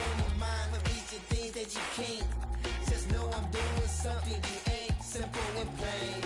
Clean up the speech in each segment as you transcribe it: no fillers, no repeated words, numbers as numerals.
on your mind for reaching things that you can't. Just know I'm doing something you ain't. Simple and plain.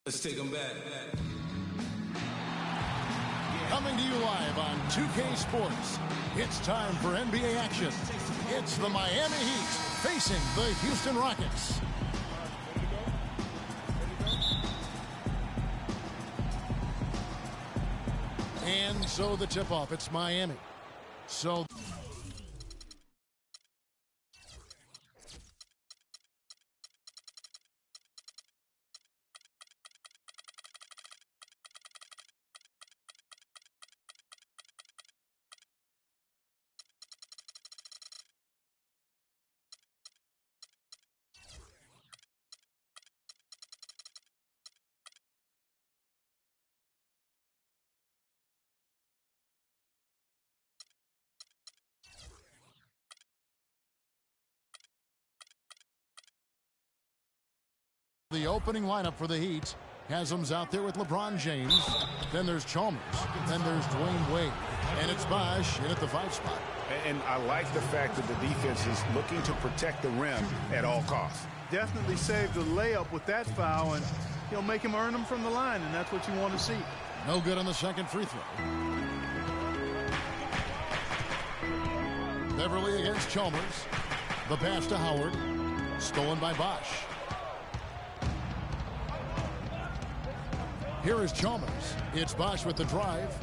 Let's take them back. Coming to you live on 2K Sports, it's time for NBA action. It's the Miami Heat facing the Houston Rockets. And so the tip-off, it's Miami. So... the opening lineup for the Heat has them out there with LeBron James. Then there's Chalmers. Then there's Dwayne Wade. And it's Bosh in at the 5 spot. And I like the fact that the defense is looking to protect the rim at all costs. Definitely saved the layup with that foul, and he'll make him earn them from the line, and that's what you want to see. No good on the second free throw. Beverly against Chalmers. The pass to Howard. Stolen by Bosh. Here is Chalmers. It's Bosch with the drive.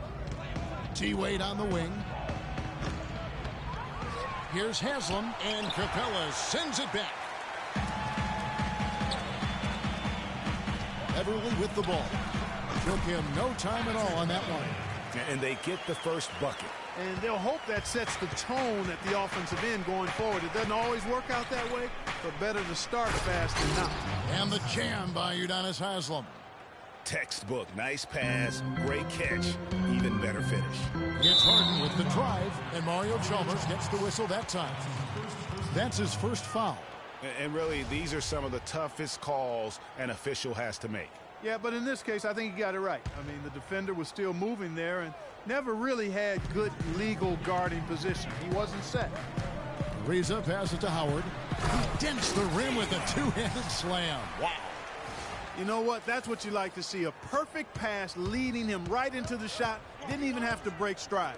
T-Wade on the wing. Here's Haslam, and Capella sends it back. Everly with the ball. Took him no time at all on that one. And they get the first bucket. And they'll hope that sets the tone at the offensive end going forward. It doesn't always work out that way, but better to start fast than not. And the jam by Udonis Haslam. Textbook. Nice pass. Great catch. Even better finish. It's Harden with the drive, and Mario Chalmers gets the whistle that time. That's his first foul. And really, these are some of the toughest calls an official has to make. Yeah, but in this case, I think he got it right. I mean, the defender was still moving there and never really had good legal guarding position. He wasn't set. Reza passes to Howard. He dents the rim with a two-handed slam. Wow. You know what? That's what you like to see. A perfect pass leading him right into the shot. Didn't even have to break stride.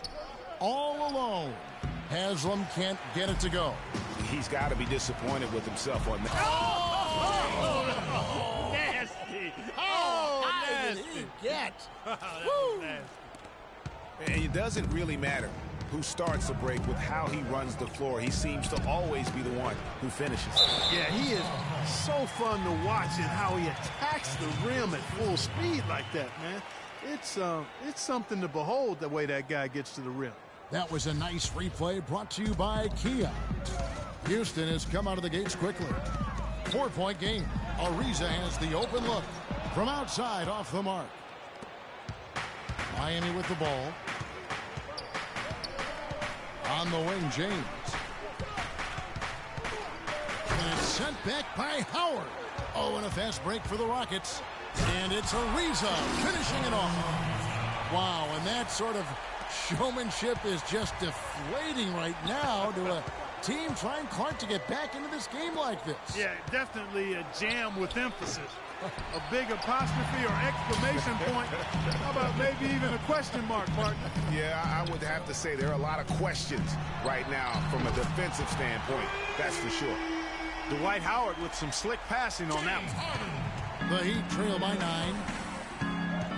All alone. Haslam can't get it to go. He's got to be disappointed with himself on that. Oh, nasty. Oh, nasty. Did he get? And it doesn't really matter who starts the break with how he runs the floor. He seems to always be the one who finishes. Yeah, he is so fun to watch and how he attacks the rim at full speed like that, man. It's something to behold the way that guy gets to the rim. That was a nice replay brought to you by Kia. Houston has come out of the gates quickly. 4-point game. Ariza has the open look from outside off the mark. Miami with the ball. On the wing, James. And it's sent back by Howard. Oh, and a fast break for the Rockets. And it's Ariza finishing it off. Wow, and that sort of showmanship is just deflating right now to a team trying hard to get back into this game like this. Yeah, definitely a jam with emphasis. A big apostrophe or exclamation point. How about maybe even a question mark, Martin? Yeah, I would have to say there are a lot of questions right now from a defensive standpoint. That's for sure. Dwight Howard with some slick passing on that one. The Heat trail by 9.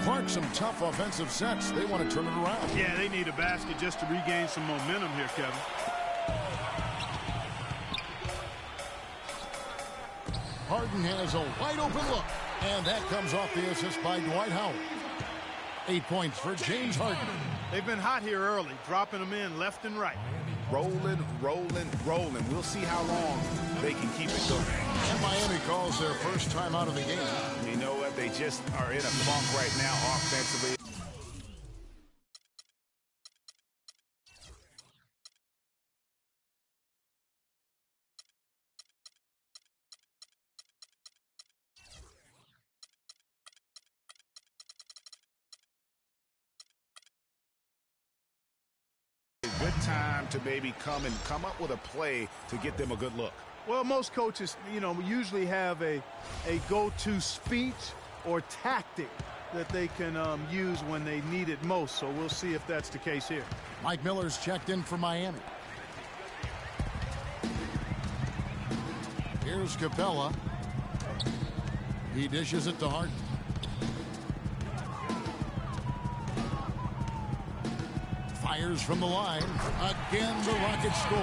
Clark, some tough offensive sets. They want to turn it around. Yeah, they need a basket just to regain some momentum here, Kevin. Harden has a wide open look, and that comes off the assist by Dwight Howard. 8 points for James Harden. They've been hot here early, dropping them in left and right. Rolling, rolling, rolling. We'll see how long they can keep it going. And Miami calls their first time out of the game. You know what? They just are in a funk right now offensively. Good time to maybe come up with a play to get them a good look. Well, most coaches, usually have a go-to speech or tactic that they can use when they need it most. So we'll see if that's the case here. Mike Miller's checked in for Miami. Here's Capella. He dishes it to Harden. Fires from the line. Again, the Rockets score.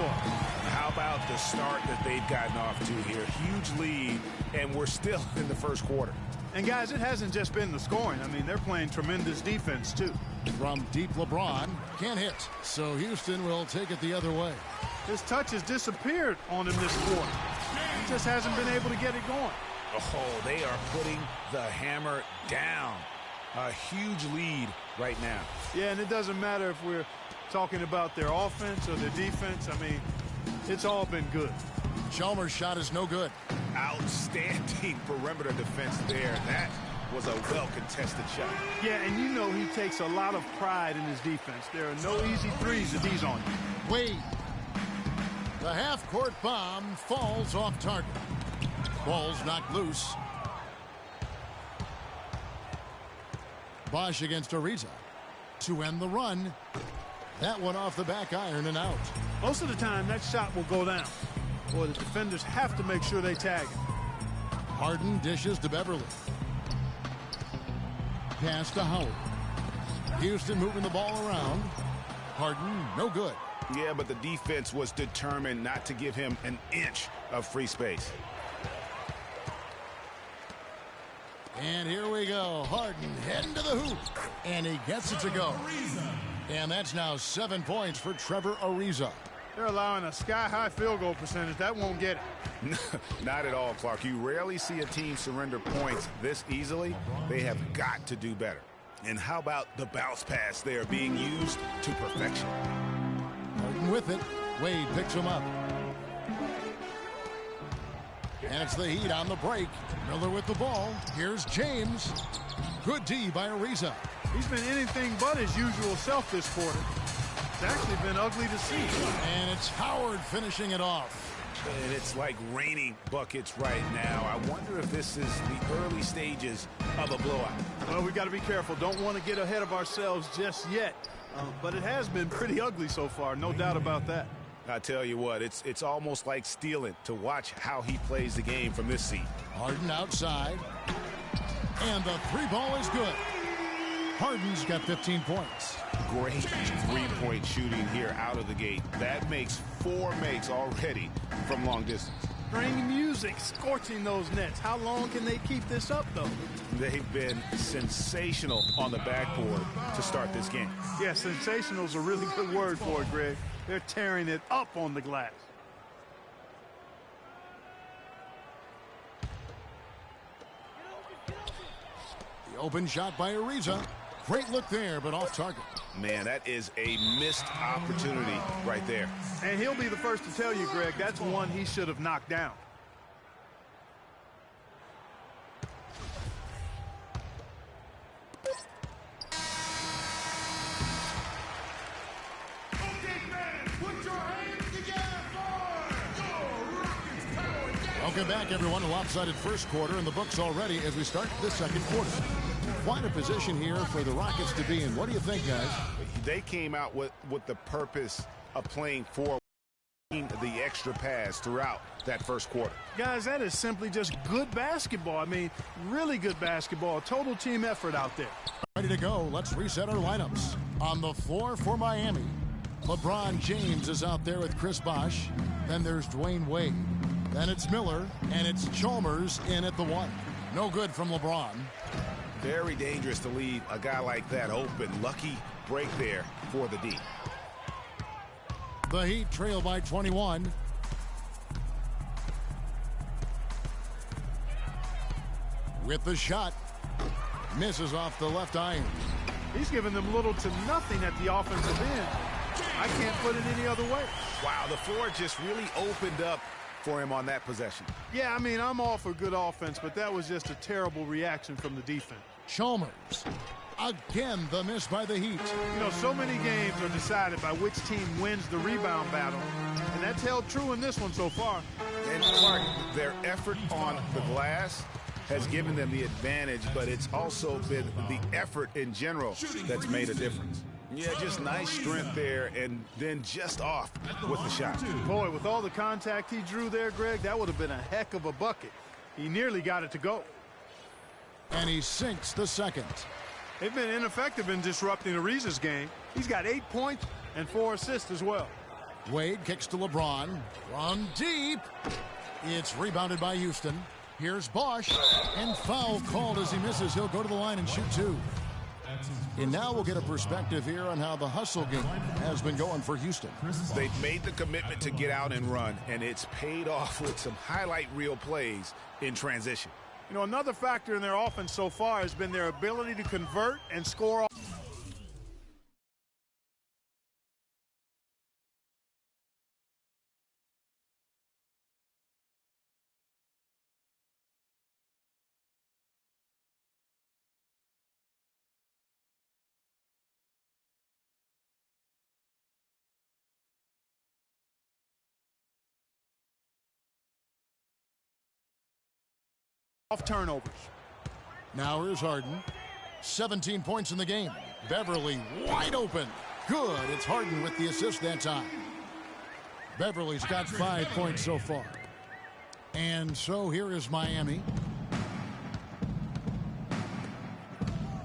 How about the start that they've gotten off to here? Huge lead, and we're still in the first quarter. And, guys, it hasn't just been the scoring. I mean, they're playing tremendous defense, too. From deep, LeBron can't hit, so Houston will take it the other way. His touch has disappeared on him this quarter. He just hasn't been able to get it going. Oh, they are putting the hammer down. A huge lead right now. Yeah, and it doesn't matter if we're talking about their offense or their defense. I mean, it's all been good. Chalmers' shot is no good. Outstanding perimeter defense there. That was a well-contested shot. Yeah, and he takes a lot of pride in his defense. There are no easy threes if he's on you. Wade. The half-court bomb falls off target. Ball's knocked loose. Bosch against Ariza to end the run. That one off the back iron and out. Most of the time, that shot will go down. Boy, the defenders have to make sure they tag him. Harden dishes to Beverly. pass to Howard. Houston moving the ball around. Harden, no good. Yeah, but the defense was determined not to give him an inch of free space. And here we go. Harden heading to the hoop. And he gets it to go. And that's now 7 points for Trevor Ariza. They're allowing a sky-high field goal percentage. That won't get it. Not at all, Clark. You rarely see a team surrender points this easily. They have got to do better. And how about the bounce pass there being used to perfection? Harden with it. Wade picks him up. And it's the Heat on the break. Miller with the ball. Here's James. Good D by Ariza. He's been anything but his usual self this quarter. It's actually been ugly to see. And it's Howard finishing it off. And it's like raining buckets right now. I wonder if this is the early stages of a blowout. Well, we got to be careful. Don't want to get ahead of ourselves just yet. But it has been pretty ugly so far. No doubt about that. I tell you what, it's almost like stealing to watch how he plays the game from this seat. Harden outside. And the three ball is good. Harden's got 15 points. Great three-point shooting here out of the gate. That makes 4 makes already from long distance. String music scorching those nets. How long can they keep this up, though? They've been sensational on the backboard to start this game. Yeah, sensational is a really good word for it, Greg. They're tearing it up on the glass. The open shot by Ariza. Great look there, but off target. Man, that is a missed opportunity right there. And he'll be the first to tell you, Greg, that's one he should have knocked down. Welcome back, everyone. A lopsided first quarter in the books already as we start the second quarter. Quite a position here for the Rockets to be in. What do you think, guys? They came out with the purpose of playing for the extra pass throughout that first quarter. Guys, that is simply just good basketball. I mean, really good basketball. A total team effort out there. Ready to go. Let's reset our lineups. On the floor for Miami, LeBron James is out there with Chris Bosh. Then there's Dwayne Wade. Then it's Miller, and it's Chalmers in at the 1. No good from LeBron. Very dangerous to leave a guy like that open. Lucky break there for the D. The Heat trail by 21. With the shot. Misses off the left iron. He's giving them little to nothing at the offensive end. I can't put it any other way. Wow, the floor just really opened up for him on that possession. Yeah, I mean, I'm all for good offense, but that was just a terrible reaction from the defense. Chalmers. Again, the miss by the Heat. You know, so many games are decided by which team wins the rebound battle, and that's held true in this one so far. And Clark, their effort on the glass has given them the advantage, but it's also been the effort in general that's made a difference. Yeah, just nice strength there, and then just off with the shot. Boy, with all the contact he drew there, Greg, that would have been a heck of a bucket. He nearly got it to go. And he sinks the second. They've been ineffective in disrupting Ariza's game. He's got 8 points and 4 assists as well. Wade kicks to LeBron. From deep. It's rebounded by Houston. Here's Bosh. And foul called as he misses. He'll go to the line and shoot 2. And now we'll get a perspective here on how the hustle game has been going for Houston. They've made the commitment to get out and run, and it's paid off with some highlight reel plays in transition. You know, another factor in their offense so far has been their ability to convert and score. Off turnovers. Now here's Harden. 17 points in the game. Beverly wide open. Good. It's Harden with the assist that time. Beverly's got 5 points so far. And so here is Miami.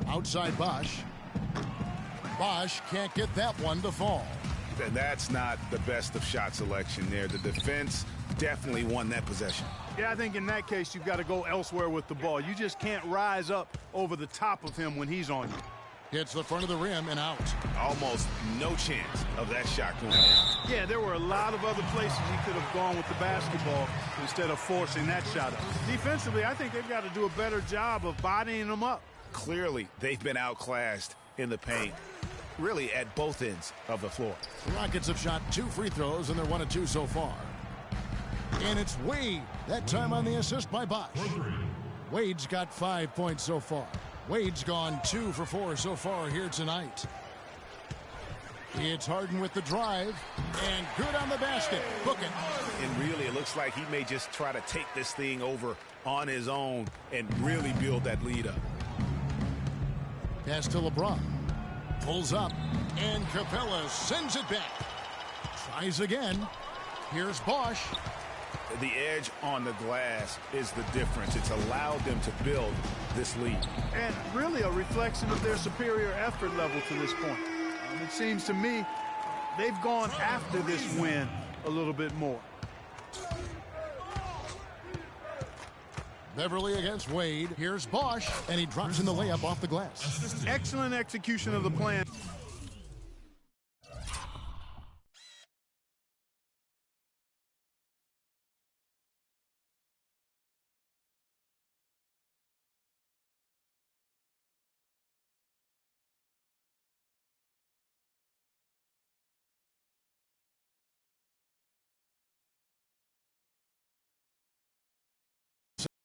Outside Bosch. Bosch can't get that one to fall. And that's not the best of shot selection there. The defense definitely won that possession. Yeah, I think in that case, you've got to go elsewhere with the ball. You just can't rise up over the top of him when he's on you. Hits the front of the rim and out. Almost no chance of that shot going in. Yeah, there were a lot of other places he could have gone with the basketball instead of forcing that shot up. Defensively, I think they've got to do a better job of bodying him up. Clearly, they've been outclassed in the paint, really at both ends of the floor. The Rockets have shot 2 free throws, and they're 1 of 2 so far. And it's Wade, that time on the assist by Bosch. Wade's got 5 points so far. Wade's gone 2 for 4 so far here tonight. It's Harden with the drive, and good on the basket. Book it. And really, it looks like he may just try to take this thing over on his own and really build that lead up. Pass to LeBron. Pulls up, and Capella sends it back. Tries again. Here's Bosch. The edge on the glass is the difference. It's allowed them to build this lead. And really a reflection of their superior effort level to this point. It seems to me they've gone after this win a little bit more. Beverly against Wade. Here's Bosch, and he drops in the layup off the glass. Excellent execution of the plan.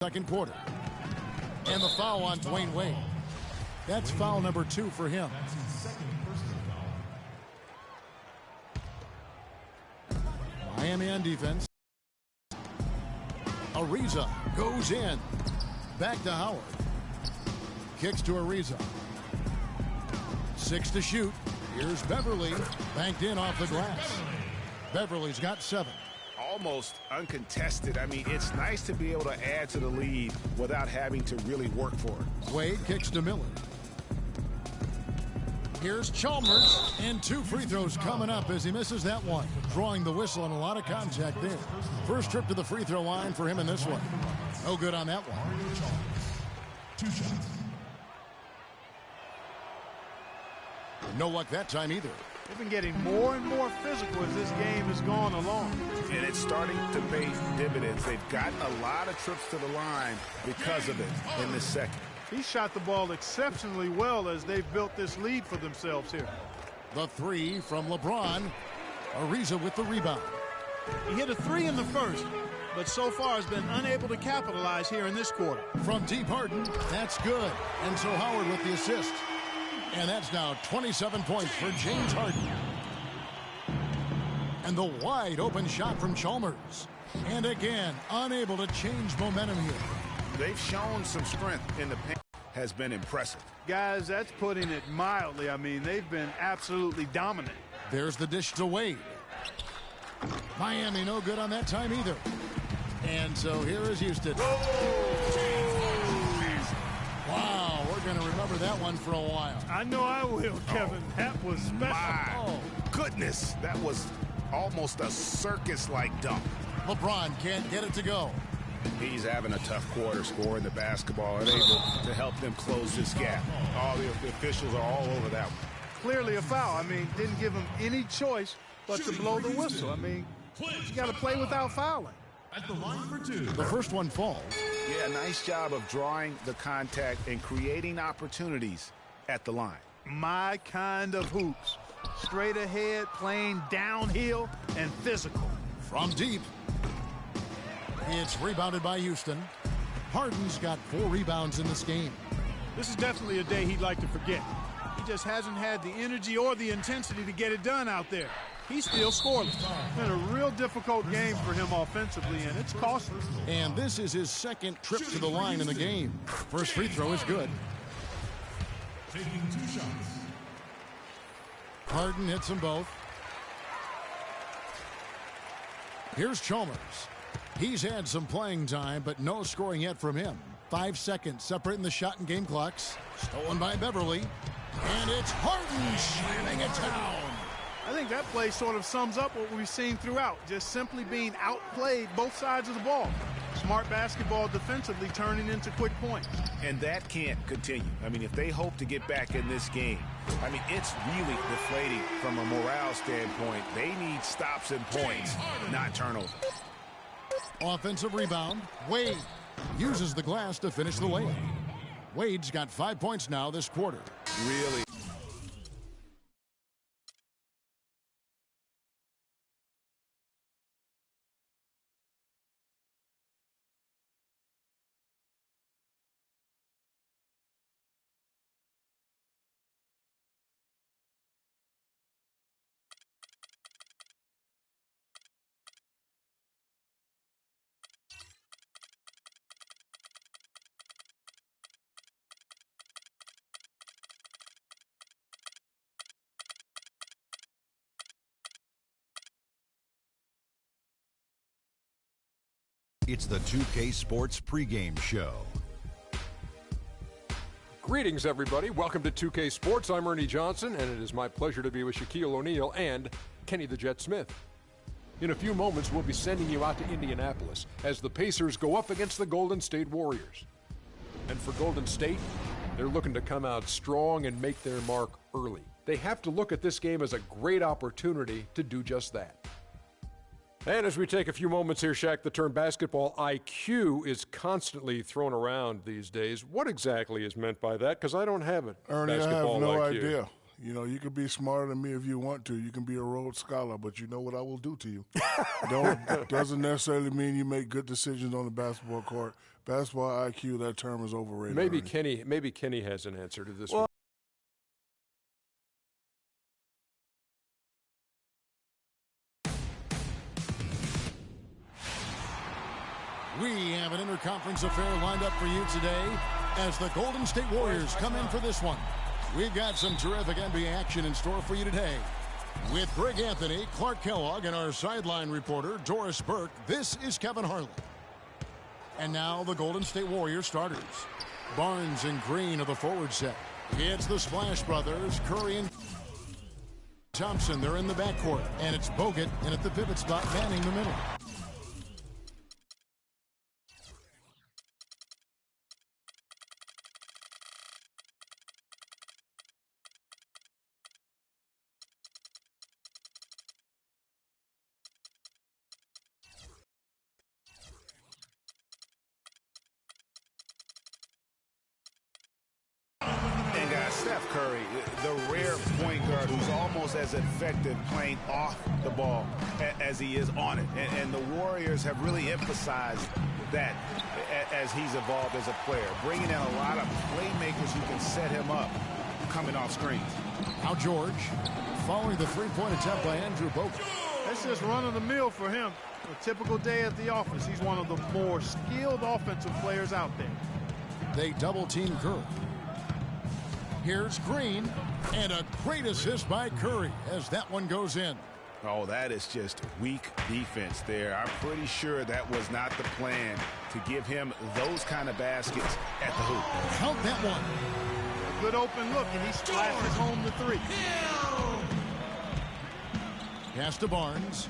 Second quarter. And the foul on Dwayne Wade. That's foul number 2 for him. Miami on defense. Ariza goes in. Back to Howard. Kicks to Ariza. 6 to shoot. Here's Beverly. Banked in off the glass. Beverly's got 7. Almost uncontested. I mean, it's nice to be able to add to the lead without having to really work for it. Wade kicks to Miller. Here's Chalmers, and 2 free throws coming up as he misses that one. Drawing the whistle and a lot of contact there. First trip to the free throw line for him in this one. No good on that one. 2 shots. No luck that time either. They've been getting more and more physical as this game has gone along. And it's starting to pay dividends. They've gotten a lot of trips to the line because of it in this second. He shot the ball exceptionally well as they've built this lead for themselves here. The 3 from LeBron. Ariza with the rebound. He hit a 3 in the first, but so far has been unable to capitalize here in this quarter. From deep Harden, that's good. And so Howard with the assist. And that's now 27 points for James Harden. And the wide open shot from Chalmers. And again, unable to change momentum here. They've shown some strength in the paint. Has been impressive. Guys, that's putting it mildly. I mean, they've been absolutely dominant. There's the dish to Wade. Miami no good on that time either. And so here is Houston. Wow, we're going to remember that one for a while. I know I will, Kevin. That was special. My goodness, that was almost a circus-like dunk. LeBron can't get it to go. He's having a tough quarter scoring the basketball and able to help them close this gap. All the officials are all over that one. Clearly a foul. I mean, didn't give him any choice but to blow the whistle. I mean, you got to play without fouling. At the line for 2. The first one falls. Yeah, nice job of drawing the contact and creating opportunities at the line. My kind of hoops. Straight ahead, playing downhill, and physical. From deep. It's rebounded by Houston. Harden's got 4 rebounds in this game. This is definitely a day he'd like to forget. He just hasn't had the energy or the intensity to get it done out there. He's still scoreless. It's been a real difficult game for him offensively, and it's costly. And this is his second trip to the line in the game. First free throw is good. Taking 2 shots. Harden hits them both. Here's Chalmers. He's had some playing time, but no scoring yet from him. 5 seconds separating the shot and game clocks. Stolen by Beverly. And it's Harden slamming it down. I think that play sort of sums up what we've seen throughout, just simply being outplayed both sides of the ball. Smart basketball defensively turning into quick points. And that can't continue. I mean, if they hope to get back in this game, I mean, it's really deflating from a morale standpoint. They need stops and points, not turnovers. Offensive rebound. Wade uses the glass to finish the layup. Wade's got 5 points now this quarter. Really. It's the 2K Sports pregame show. Greetings, everybody. Welcome to 2K Sports. I'm Ernie Johnson, and it is my pleasure to be with Shaquille O'Neal and Kenny the Jet Smith. In a few moments, we'll be sending you out to Indianapolis as the Pacers go up against the Golden State Warriors. And for Golden State, they're looking to come out strong and make their mark early. They have to look at this game as a great opportunity to do just that. And as we take a few moments here, Shaq, the term basketball IQ is constantly thrown around these days. What exactly is meant by that? Because I don't have it. Ernie, I have basketball no IQ. idea. You know, you can be smarter than me if you want to. You can be a Rhodes Scholar, but you know what I will do to you. Doesn't necessarily mean you make good decisions on the basketball court. Basketball IQ, that term is overrated. Maybe Kenny has an answer to this one. We have an interconference affair lined up for you today as the Golden State Warriors come in for this one. We've got some terrific NBA action in store for you today. With Greg Anthony, Clark Kellogg, and our sideline reporter, Doris Burke, this is Kevin Harlan. And now the Golden State Warriors starters. Barnes and Green are the forward set. It's the Splash Brothers, Curry and Thompson. They're in the backcourt. And it's Bogut in at the pivot spot, manning the middle. Steph Curry, the rare point guard who's almost as effective playing off the ball as he is on it. And the Warriors have really emphasized that as he's evolved as a player, bringing in a lot of playmakers who can set him up coming off screens. Now George, following the three-point attempt by Andrew Bogut. That's just run-of-the-mill for him. A typical day at the office. He's one of the more skilled offensive players out there. They double-team Curry. Here's Green, and a great assist by Curry as that one goes in. Oh, that is just weak defense there. I'm pretty sure that was not the plan to give him those kind of baskets at the hoop. Count that one. A good open look, and he splashes home the three. Pass to Barnes.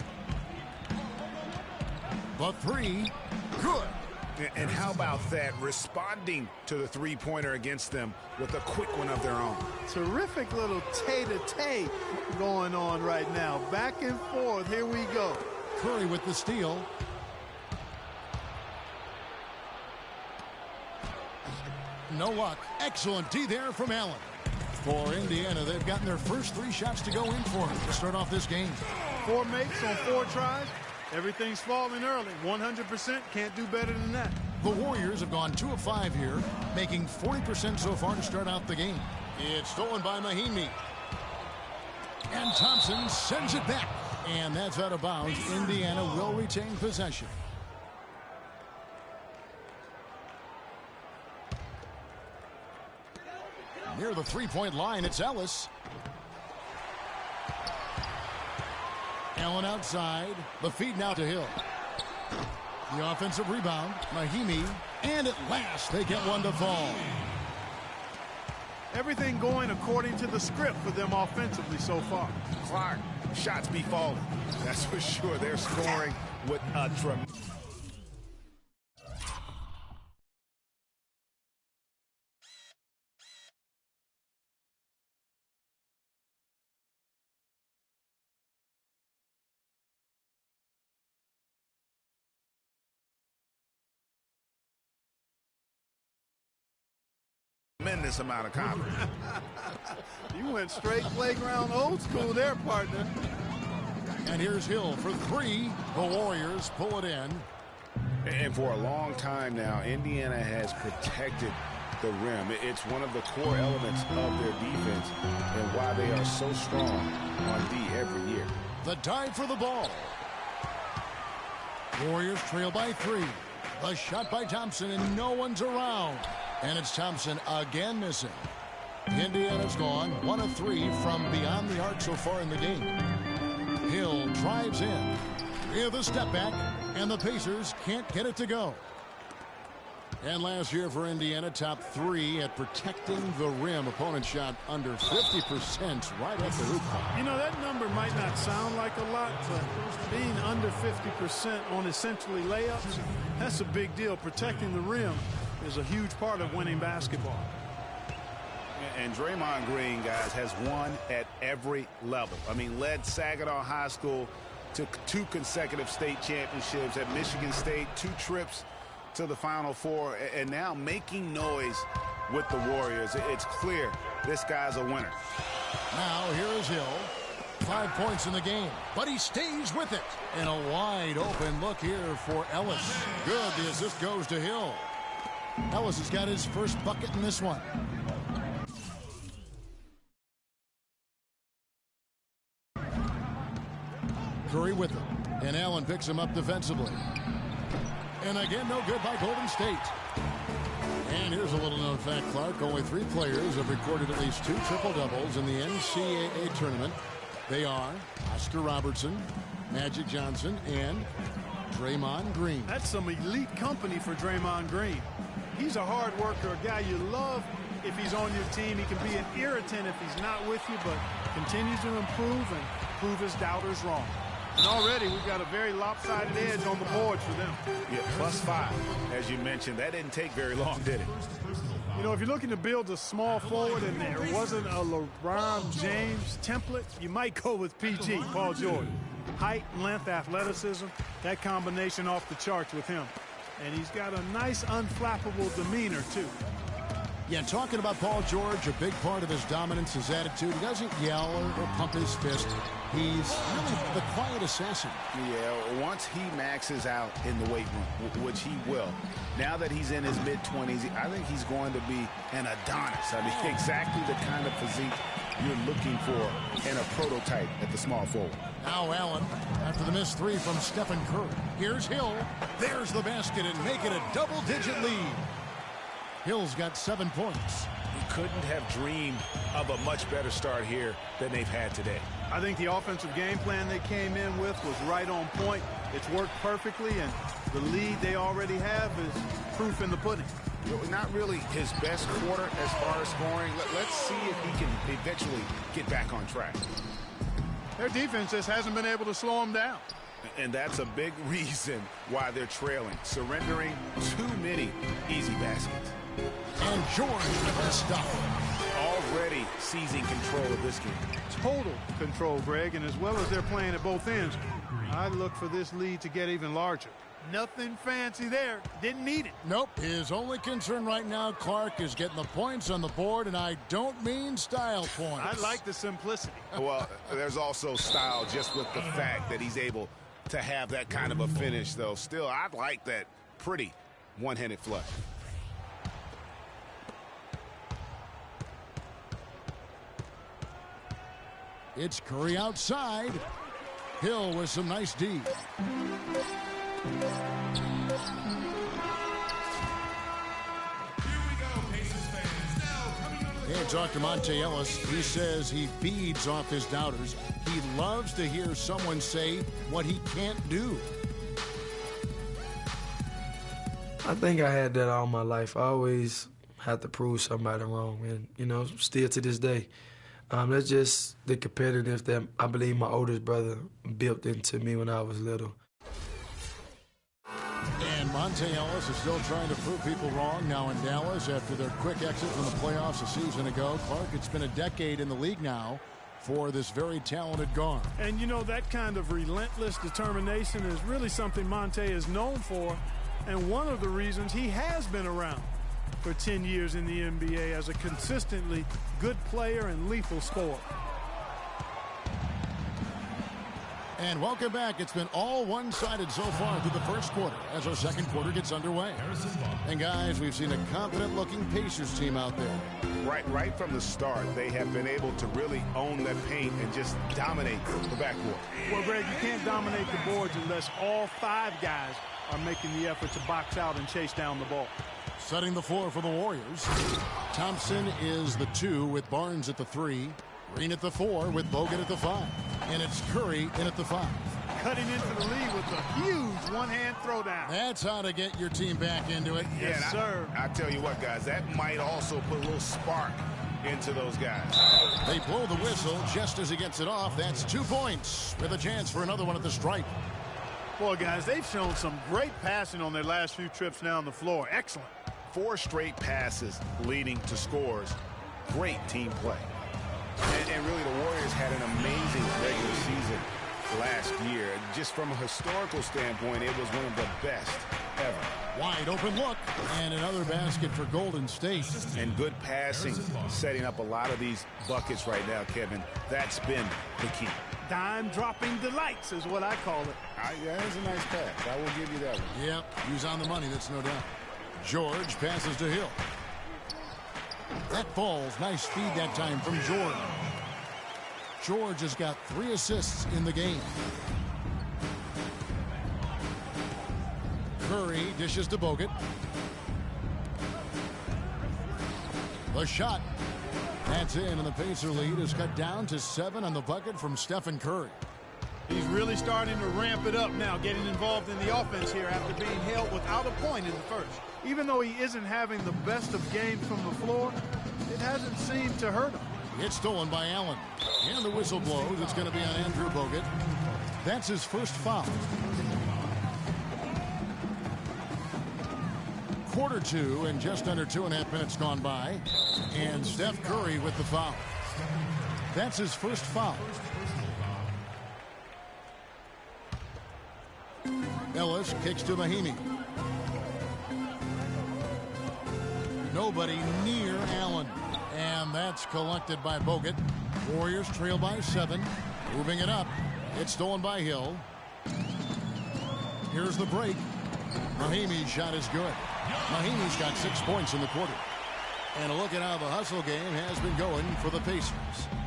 The three, good. And how about that, responding to the three-pointer against them with a quick one of their own. Terrific little tay-to-tay going on right now. Back and forth, here we go. Curry with the steal. No luck. Excellent D there from Allen. For Indiana, they've gotten their first 3 shots to go in for them to start off this game. 4 makes on 4 tries. Everything's falling early. 100%, can't do better than that. The Warriors have gone 2 of 5 here, making 40% so far to start out the game. It's stolen by Mahinmi. And Thompson sends it back. And that's out of bounds. Indiana will retain possession. Near the three-point line, it's Ellis. Allen outside. The feed now to Hill. The offensive rebound, Mahimi, and at last they get one to fall. Everything going according to the script for them offensively so far. Clark, shots be falling. That's for sure. They're scoring with a tremendous. Tremendous amount of confidence. You went straight playground old school there, partner. And here's Hill for three. The Warriors pull it in. And for a long time now, Indiana has protected the rim. It's one of the core elements of their defense and why they are so strong on D every year. The dive for the ball. Warriors trail by three. A shot by Thompson, and no one's around. And it's Thompson again missing. Indiana's gone 1 of 3 from beyond the arc so far in the game. Hill drives in with a step back, and the Pacers can't get it to go. And last year for Indiana, top 3 at protecting the rim. Opponent shot under 50% right at the hoop. You know, that number might not sound like a lot, but being under 50% on essentially layups, that's a big deal. Protecting the rim is a huge part of winning basketball. And Draymond Green, guys, has won at every level. I mean, led Saginaw High School to 2 consecutive state championships at Michigan State, 2 trips to the Final Four, and now making noise with the Warriors. It's clear this guy's a winner. Now here is Hill. 5 points in the game, but he stays with it. And a wide open look here for Ellis. Good, the assist goes to Hill. Ellis has got his first bucket in this one. Curry with him, and Allen picks him up defensively. And again, no good by Golden State. And here's a little known fact, Clark. Only 3 players have recorded at least 2 triple-doubles in the NCAA tournament. They are Oscar Robertson, Magic Johnson, and Draymond Green. That's some elite company for Draymond Green. He's a hard worker, a guy you love if he's on your team. He can be an irritant if he's not with you, but continues to improve and prove his doubters wrong. And already we've got a very lopsided edge on the board for them. Yeah, +5, as you mentioned. That didn't take very long, did it? You know, if you're looking to build a small forward and there wasn't a LeBron James template, you might go with PG, Paul George. Height, length, athleticism, that combination off the charts with him. And he's got a nice, unflappable demeanor, too. Yeah, talking about Paul George, a big part of his dominance, his attitude. He doesn't yell or pump his fist. He's really the quiet assassin. Yeah, once he maxes out in the weight room, which he will, now that he's in his mid-20s, I think he's going to be an Adonis. I mean, exactly the kind of physique you're looking for in a prototype at the small forward. Now Allen, after the missed 3 from Stephen Curry. Here's Hill. There's the basket and make it a double-digit lead. Hill's got 7 points. He couldn't have dreamed of a much better start here than they've had today. I think the offensive game plan they came in with was right on point. It's worked perfectly, and the lead they already have is proof in the pudding. Not really his best quarter as far as scoring. Let's see if he can eventually get back on track. Their defense just hasn't been able to slow them down. And that's a big reason why they're trailing, surrendering too many easy baskets. And George with the stuff. Already seizing control of this game. Total control, Greg, and as well as they're playing at both ends, I look for this lead to get even larger. Nothing fancy there. Didn't need it. Nope. His only concern right now, Clark, is getting the points on the board, and I don't mean style points. I like the simplicity. Well, there's also style just with the fact that he's able to have that kind of a finish, though. Still, I like that pretty one-handed flush. It's Curry outside. Hill with some nice D. Hey, talk to Monte Ellis. He says he feeds off his doubters. He loves to hear someone say what he can't do. I think I had that all my life. I always had to prove somebody wrong, and, you know, still to this day. That's just the competitive that I believe my oldest brother built into me when I was little. And Monte Ellis is still trying to prove people wrong now in Dallas after their quick exit from the playoffs a season ago. Clark, it's been a decade in the league now for this very talented guard. And, you know, that kind of relentless determination is really something Monte is known for, and one of the reasons he has been around for 10 years in the NBA as a consistently good player and lethal scorer. And welcome back. It's been all one-sided so far through the first quarter as our second quarter gets underway. And guys, we've seen a confident-looking Pacers team out there. Right from the start, they have been able to really own that paint and just dominate the backcourt. Well, Greg, you can't dominate the boards unless all 5 guys are making the effort to box out and chase down the ball. Setting the floor for the Warriors. Thompson is the 2 with Barnes at the 3. Green at the 4 with Bogut at the 5. And it's Curry in at the 5. Cutting into the lead with a huge one-hand throwdown. That's how to get your team back into it. Yes, sir. I tell you what, guys, that might also put a little spark into those guys. They blow the whistle just as he gets it off. That's 2 points with a chance for another one at the stripe. Boy, guys, they've shown some great passing on their last few trips down the floor. Excellent. 4 straight passes leading to scores. Great team play. And really, the Warriors had an amazing regular season last year. Just from a historical standpoint, it was one of the best ever. Wide open look, and another basket for Golden State. And good passing, setting up a lot of these buckets right now, Kevin. That's been the key. Dime-dropping delights is what I call it. Yeah, that's a nice pass. I will give you that one. Yep, he's on the money, that's no doubt. George passes to Hill. That falls. Nice speed that time from George. George has got 3 assists in the game. Curry dishes to Bogut. The shot. That's in, and the Pacer lead is cut down to 7 on the bucket from Stephen Curry. He's really starting to ramp it up now, getting involved in the offense here after being held without a point in the first. Even though he isn't having the best of games from the floor, it hasn't seemed to hurt him. It's stolen by Allen. And the whistle blows. It's going to be on Andrew Bogut. That's his first foul. Quarter 2 and just under 2.5 minutes gone by. And Steph Curry with the foul. That's his first foul. Ellis kicks to Mahimi. Nobody near Allen. And that's collected by Bogut. Warriors trail by 7. Moving it up. It's stolen by Hill. Here's the break. Mahimi's shot is good. Mahimi's got 6 points in the quarter. And a look at how the hustle game has been going for the Pacers.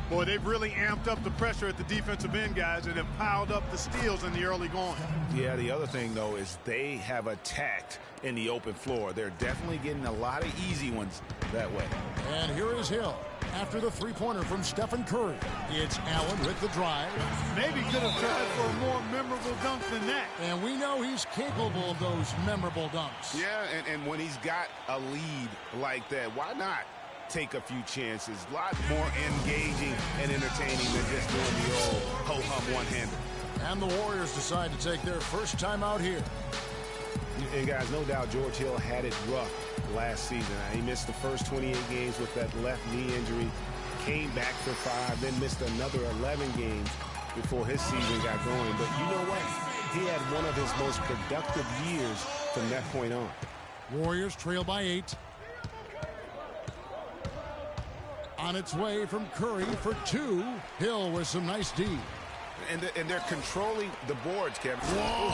Boy, they've really amped up the pressure at the defensive end, guys, and have piled up the steals in the early going. Yeah, the other thing, though, is they have attacked in the open floor. They're definitely getting a lot of easy ones that way. And here is Hill after the three-pointer from Stephen Curry. It's Allen with the drive. Maybe could have tried for a more memorable dunk than that. And we know he's capable of those memorable dunks. Yeah, and when he's got a lead like that, why not take a few chances? A lot more engaging and entertaining than just doing the old ho-hum one-hander. And the Warriors decide to take their first time out here. And guys, no doubt George Hill had it rough last season. He missed the first 28 games with that left knee injury, came back for 5, then missed another 11 games before his season got going. But you know what? He had one of his most productive years from that point on. Warriors trail by 8. On its way from Curry for 2. Hill with some nice D. And they're controlling the boards, Kevin. Whoa!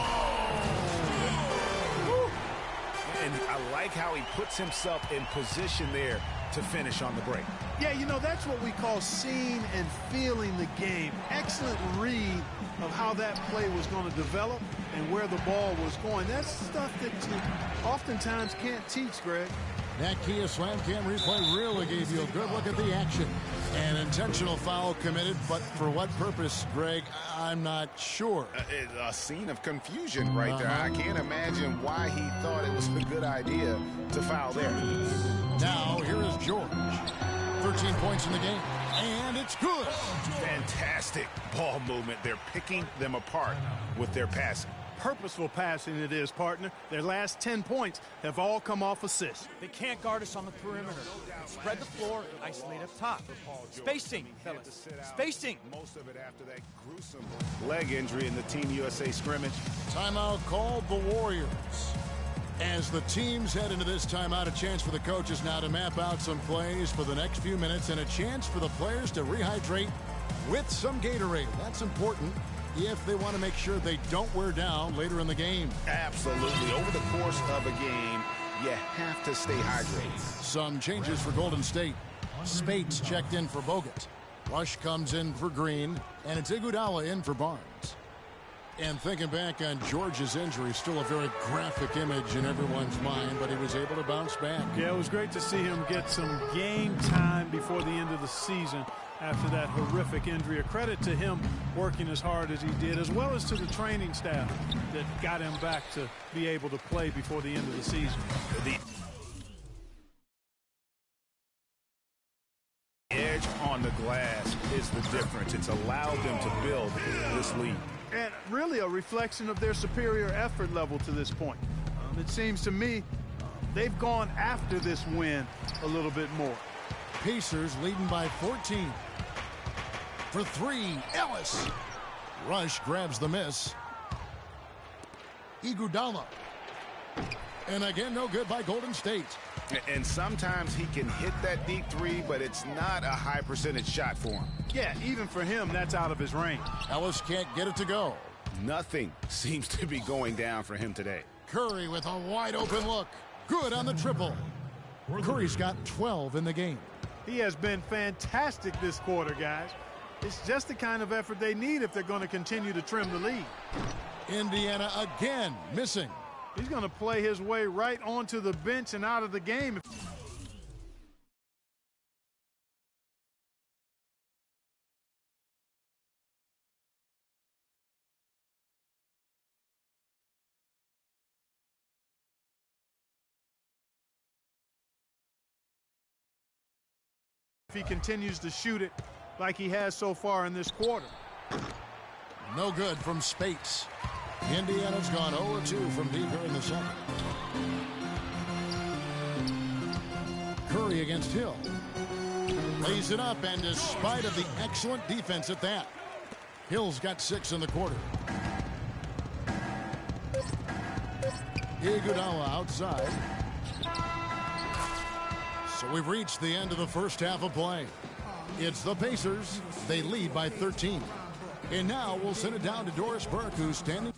And I like how he puts himself in position there to finish on the break. Yeah, you know, that's what we call seeing and feeling the game. Excellent read of how that play was going to develop and where the ball was going. That's stuff that you oftentimes can't teach, Greg. That Kia Slam Cam replay really gave you a good look at the action. An intentional foul committed, but for what purpose, Greg, I'm not sure. A scene of confusion right there. I can't imagine why he thought it was a good idea to foul there. Now, here is George. 13 points in the game, and it's good. Fantastic ball movement. They're picking them apart with their passing. Purposeful passing it is, partner. Their last 10 points have all come off assists. They can't guard us on the perimeter. Spread the floor, isolate up top. Spacing, fellas. Spacing. Most of it after that gruesome leg injury in the Team USA scrimmage. Timeout called the Warriors. As the teams head into this timeout, a chance for the coaches now to map out some plays for the next few minutes and a chance for the players to rehydrate with some Gatorade. That's important if they want to make sure they don't wear down later in the game. Absolutely. Over the course of a game, you have to stay hydrated. Some changes for Golden State. Spates checked in for Bogut. Rush comes in for Green, and it's Iguodala in for Barnes. And thinking back on George's injury, still a very graphic image in everyone's mind, but he was able to bounce back. Yeah, it was great to see him get some game time before the end of the season after that horrific injury. A credit to him working as hard as he did, as well as to the training staff that got him back to be able to play before the end of the season. The edge on the glass is the difference. It's allowed them to build this lead. And really a reflection of their superior effort level to this point. It seems to me they've gone after this win a little bit more. Pacers leading by 14. For three, Ellis. Rush grabs the miss. Iguodala. And again, no good by Golden State. And sometimes he can hit that deep three, but it's not a high percentage shot for him. Yeah, even for him, that's out of his range. Ellis can't get it to go. Nothing seems to be going down for him today. Curry with a wide open look. Good on the triple. Curry's got 12 in the game. He has been fantastic this quarter, guys. It's just the kind of effort they need if they're going to continue to trim the lead. Indiana again missing. He's going to play his way right onto the bench and out of the game. If he continues to shoot it like he has so far in this quarter. No good from Spates. Indiana's gone 0-2 from deep here in the second. Curry against Hill. Lays it up, and despite of the excellent defense at that, Hill's got 6 in the quarter. Iguodala outside. So we've reached the end of the first half of play. It's the Pacers. They lead by 13. And now we'll send it down to Doris Burke, who's standing.